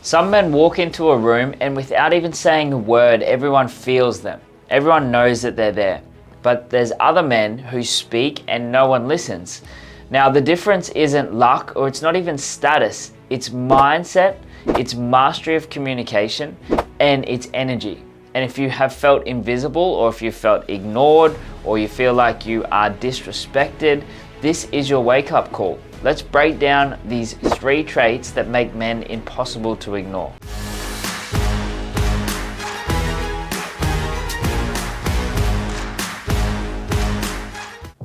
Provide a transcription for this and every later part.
Some men walk into a room and without even saying a word, everyone feels them. Everyone knows that they're there. But there's other men who speak and no one listens. Now the difference isn't luck, or it's not even status. It's mindset, it's mastery of communication, and it's energy. And if you have felt invisible, or if you felt ignored, or you feel like you are disrespected, this is your wake-up call. Let's break down these 3 traits that make men impossible to ignore.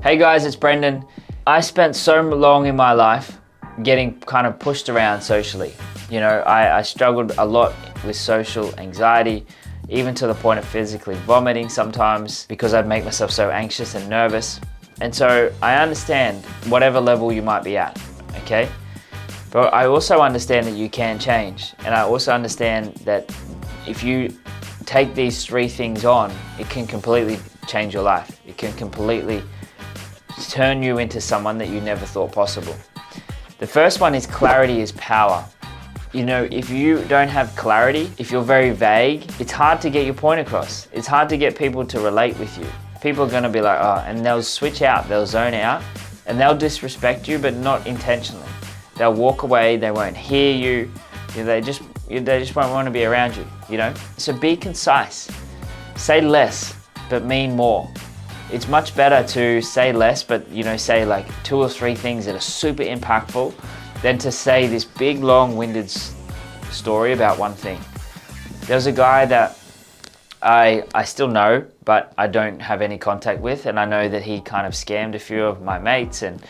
Hey guys, it's Brendan. I spent so long in my life getting kind of pushed around socially. You know, I struggled a lot with social anxiety, even to the point of physically vomiting sometimes because I'd make myself so anxious and nervous. And so I understand whatever level you might be at, okay? But I also understand that you can change. And I also understand that if you take these 3 things on, it can completely change your life. It can completely turn you into someone that you never thought possible. The first one is clarity is power. You know, if you don't have clarity, if you're very vague, it's hard to get your point across. It's hard to get people to relate with you. People are gonna be like, oh, and they'll switch out, they'll zone out, and they'll disrespect you, but not intentionally. They'll walk away, they won't hear you, they just won't want to be around you, you know? So be concise. Say less, but mean more. It's much better to say less, but say like 2 or 3 things that are super impactful than to say this big, long-winded story about one thing. There was a guy that I still know, but I don't have any contact with, and I know that he kind of scammed a few of my mates, and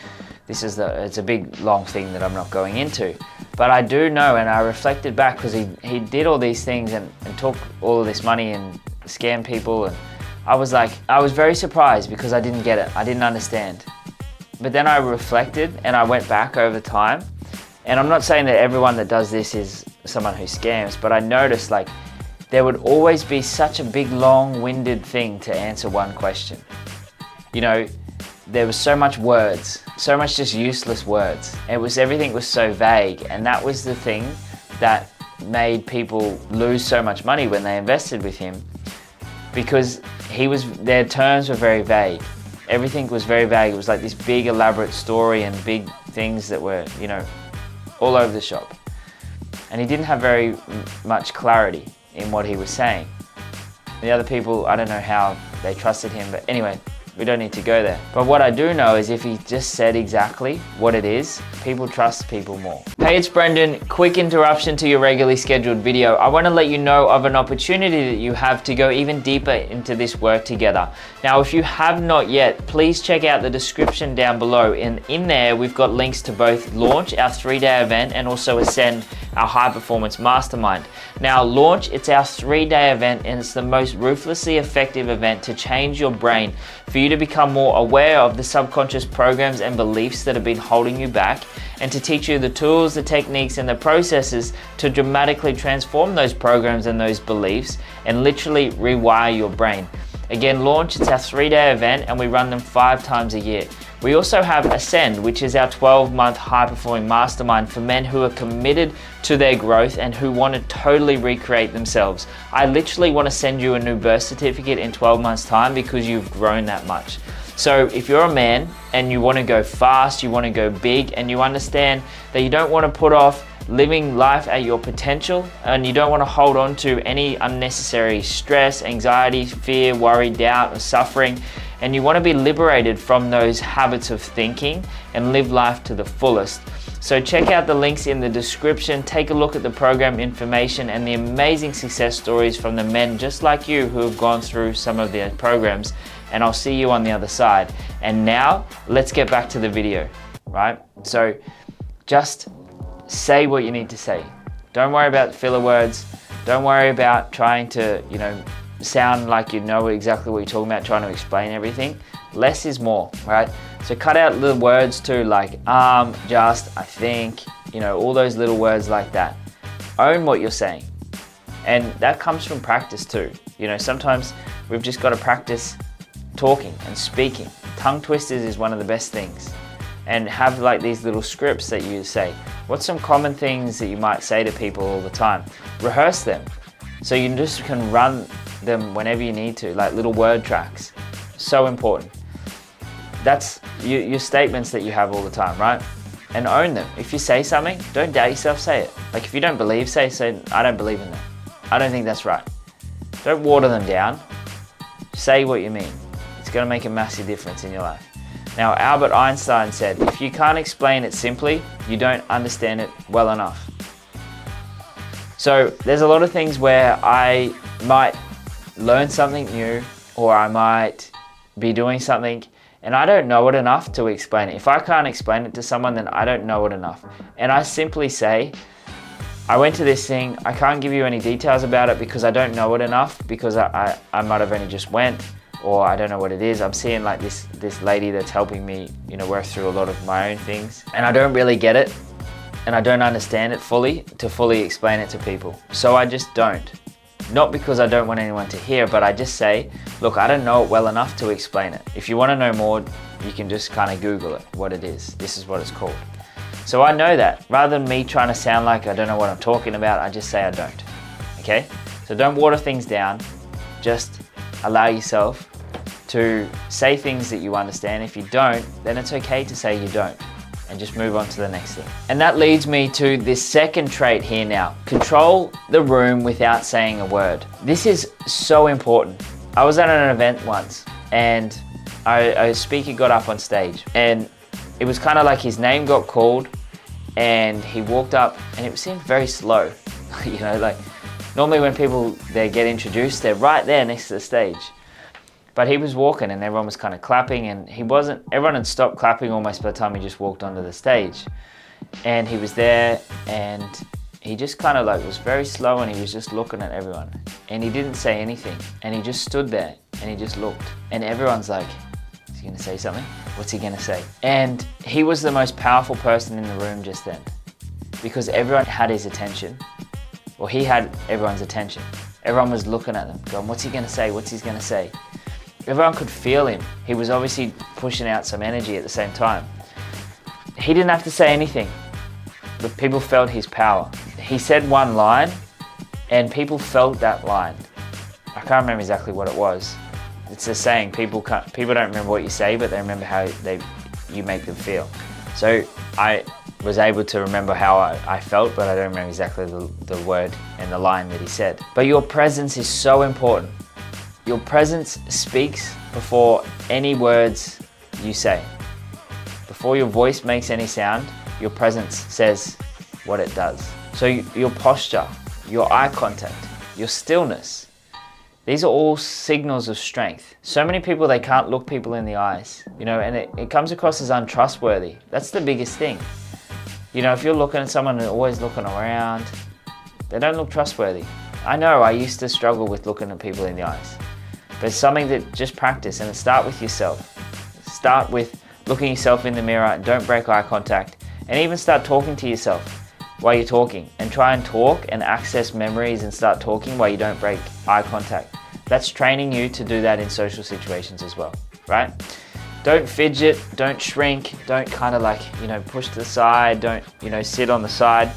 it's a big, long thing that I'm not going into. But I do know, and I reflected back because he did all these things and took all of this money and scammed people, and I was very surprised because I didn't get it. I didn't understand. But then I reflected and I went back over time. And I'm not saying that everyone that does this is someone who scams, but I noticed like there would always be such a big, long-winded thing to answer one question. You know, there was so much words, so much just useless words. Everything was so vague, and that was the thing that made people lose so much money when they invested with him, because their terms were very vague. Everything was very vague. It was like this big elaborate story and big things that were, all over the shop. And he didn't have very much clarity in what he was saying. The other people, I don't know how they trusted him, but anyway, we don't need to go there. But what I do know is if he just said exactly what it is, people trust people more. Hey, it's Brendan. Quick interruption to your regularly scheduled video. I want to let you know of an opportunity that you have to go even deeper into this work together. Now, if you have not yet, please check out the description down below. And in there, we've got links to both Launch, our 3-day event, and also Ascend, our high performance mastermind. Now, Launch, it's our 3-day event, and it's the most ruthlessly effective event to change your brain, for you to become more aware of the subconscious programs and beliefs that have been holding you back, and to teach you the tools, the techniques, and the processes to dramatically transform those programs and those beliefs and literally rewire your brain. Again, Launch, it's our 3-day event, and we run them 5 times a year. We also have Ascend, which is our 12-month high-performing mastermind for men who are committed to their growth and who want to totally recreate themselves. I literally want to send you a new birth certificate in 12 months' time because you've grown that much. So if you're a man and you want to go fast, you want to go big, and you understand that you don't want to put off living life at your potential, and you don't want to hold on to any unnecessary stress, anxiety, fear, worry, doubt, or suffering, and you want to be liberated from those habits of thinking and live life to the fullest. So check out the links in the description, take a look at the program information and the amazing success stories from the men just like you who have gone through some of their programs, and I'll see you on the other side. And now let's get back to the video, right? So just say what you need to say. Don't worry about filler words. Don't worry about trying to, sound like you know exactly what you're talking about, trying to explain everything. Less is more, right? So cut out little words too, like just, I think, all those little words like that. Own what you're saying. And that comes from practice too. Sometimes we've just got to practice talking and speaking. Tongue twisters is one of the best things. And have like these little scripts that you say. What's some common things that you might say to people all the time? Rehearse them. So you just can run them whenever you need to, like little word tracks. So important. That's your statements that you have all the time, right? And own them. If you say something, don't doubt yourself, say it. Like if you don't believe, say, I don't believe in that. I don't think that's right. Don't water them down. Say what you mean. It's going to make a massive difference in your life. Now, Albert Einstein said, if you can't explain it simply, you don't understand it well enough. So there's a lot of things where I might learn something new, or I might be doing something and I don't know it enough to explain it. If I can't explain it to someone, then I don't know it enough. And I simply say, I went to this thing, I can't give you any details about it because I don't know it enough, because I might have only just went, or I don't know what it is. I'm seeing like this lady that's helping me, work through a lot of my own things, and I don't really get it, and I don't understand it fully to fully explain it to people. So I just don't. Not because I don't want anyone to hear, but I just say, look, I don't know it well enough to explain it. If you want to know more, you can just kind of Google it, what it is. This is what it's called. So I know that. Rather than me trying to sound like I don't know what I'm talking about, I just say I don't. Okay? So don't water things down. Just allow yourself to say things that you understand. If you don't, then it's okay to say you don't, and just move on to the next thing. And that leads me to this second trait here now. Control the room without saying a word. This is so important. I was at an event once, and a speaker got up on stage, and it was kind of like his name got called, and he walked up, and it seemed very slow. Like normally when they get introduced, they're right there next to the stage. But he was walking and everyone was kind of clapping, and everyone had stopped clapping almost by the time he just walked onto the stage. And he was there, and he just kind of was very slow, and he was just looking at everyone. And he didn't say anything, and he just stood there and he just looked. And everyone's like, is he gonna say something? What's he gonna say? And he was the most powerful person in the room just then, because everyone had his attention. Well, he had everyone's attention. Everyone was looking at him, going, what's he gonna say? What's he gonna say? Everyone could feel him. He was obviously pushing out some energy at the same time. He didn't have to say anything, but people felt his power. He said one line, and people felt that line. I can't remember exactly what it was. It's a saying, people don't remember what you say, but they remember how you make them feel. So I was able to remember how I felt, but I don't remember exactly the word and the line that he said. But your presence is so important. Your presence speaks before any words you say. Before your voice makes any sound, your presence says what it does. So your posture, your eye contact, your stillness, these are all signals of strength. So many people, they can't look people in the eyes, and it comes across as untrustworthy. That's the biggest thing. If you're looking at someone and always looking around, they don't look trustworthy. I know I used to struggle with looking at people in the eyes. But it's something that just practice, and start with yourself. Start with looking yourself in the mirror, and don't break eye contact, and even start talking to yourself while you're talking, and try and talk and access memories and start talking while you don't break eye contact. That's training you to do that in social situations as well, right? Don't fidget, don't shrink, don't kind of push to the side, don't, sit on the side.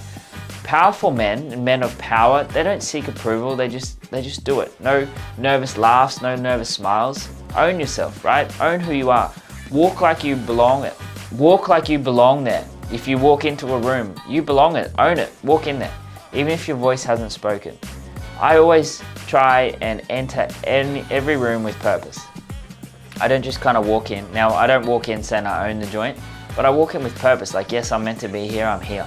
Powerful men and men of power, they don't seek approval, they just do it. No nervous laughs, no nervous smiles. Own yourself, right? Own who you are. Walk like you belong it. Walk like you belong there. If you walk into a room, you belong it. Own it. Walk in there, even if your voice hasn't spoken. I always try and enter every room with purpose. I don't just kind of walk in. Now, I don't walk in saying I own the joint, but I walk in with purpose. Like, yes, I'm meant to be here, I'm here.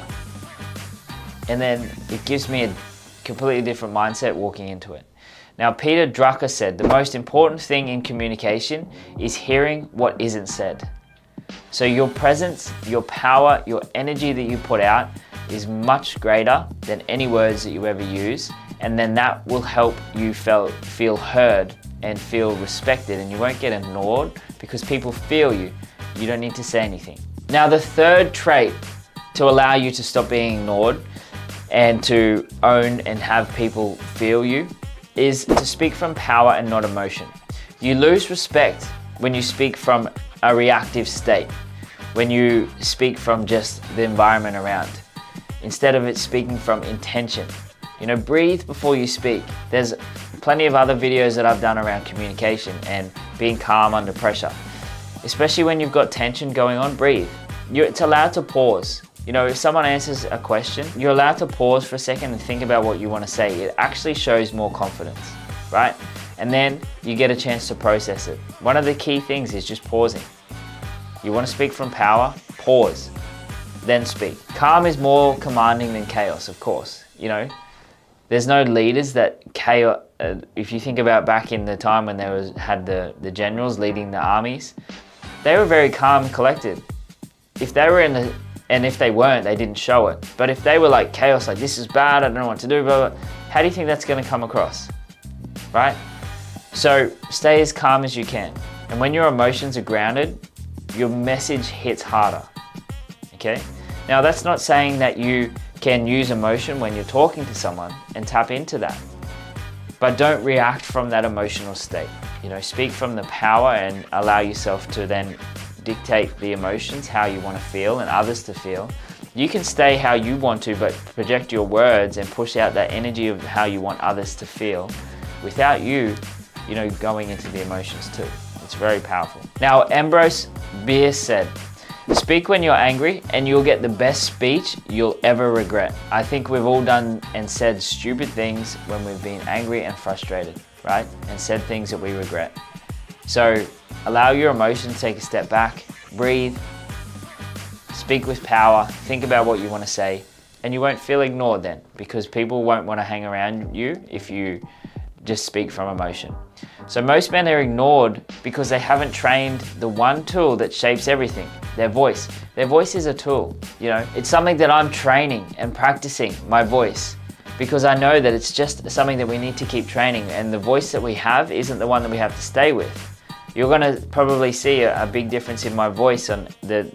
And then it gives me a completely different mindset walking into it. Now, Peter Drucker said, the most important thing in communication is hearing what isn't said. So your presence, your power, your energy that you put out is much greater than any words that you ever use. And then that will help you feel heard and feel respected, and you won't get ignored because people feel you. You don't need to say anything. Now, the third trait to allow you to stop being ignored and to own and have people feel you is to speak from power and not emotion. You lose respect when you speak from a reactive state, when you speak from just the environment around. instead of it speaking from intention. You know, breathe before you speak. There's plenty of other videos that I've done around communication and being calm under pressure. Especially when you've got tension going on, breathe. It's allowed to pause. You know, if someone answers a question, you're allowed to pause for a second and think about what you want to say. It actually shows more confidence, right? And then you get a chance to process it. One of the key things is just pausing. You want to speak from power, pause, then speak. Calm is more commanding than chaos, of course. You know, there's no leaders that chaos. If you think about back in the time when there had the generals leading the armies, they were very calm and collected. If they were and if they weren't, they didn't show it. But if they were like chaos, like this is bad, I don't know what to do, blah, blah, how do you think that's going to come across, right? So stay as calm as you can. And when your emotions are grounded, your message hits harder, okay? Now that's not saying that you can use emotion when you're talking to someone and tap into that. But don't react from that emotional state. You know, speak from the power and allow yourself to then dictate the emotions, how you want to feel and others to feel. You can stay how you want to, but project your words and push out that energy of how you want others to feel without you know, going into the emotions too. It's very powerful. Now, Ambrose Bierce said, speak when you're angry and you'll get the best speech you'll ever regret. I think we've all done and said stupid things when we've been angry and frustrated, right? And said things that we regret. So allow your emotions to take a step back, breathe, speak with power, think about what you want to say, and you won't feel ignored then, because people won't want to hang around you if you just speak from emotion. So most men are ignored because they haven't trained the one tool that shapes everything, their voice. Their voice is a tool, you know. It's something that I'm training and practicing, my voice, because I know that it's just something that we need to keep training, and the voice that we have isn't the one that we have to stay with. You're gonna probably see a big difference in my voice on the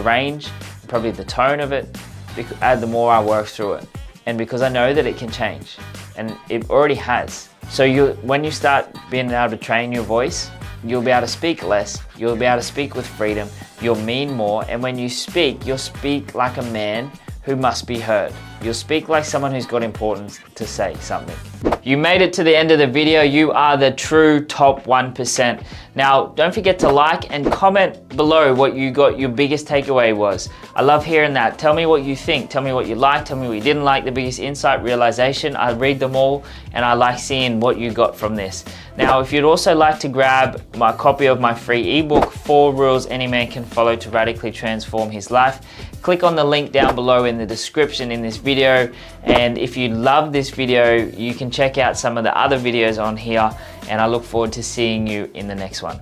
range, probably the tone of it, the more I work through it. And because I know that it can change, and it already has. So when you start being able to train your voice, you'll be able to speak less, you'll be able to speak with freedom, you'll mean more, and when you speak, you'll speak like a man who must be heard. You'll speak like someone who's got importance to say something. You made it to the end of the video. You are the true top 1%. Now, don't forget to like and comment below what your biggest takeaway was. I love hearing that. Tell me what you think. Tell me what you liked. Tell me what you didn't like. The biggest insight, realization. I read them all and I like seeing what you got from this. Now, if you'd also like to grab my copy of my free ebook, 4 Rules Any Man Can Follow to Radically Transform His Life, click on the link down below in the description in this video. And if you love this video, you can check out some of the other videos on here, and I look forward to seeing you in the next one.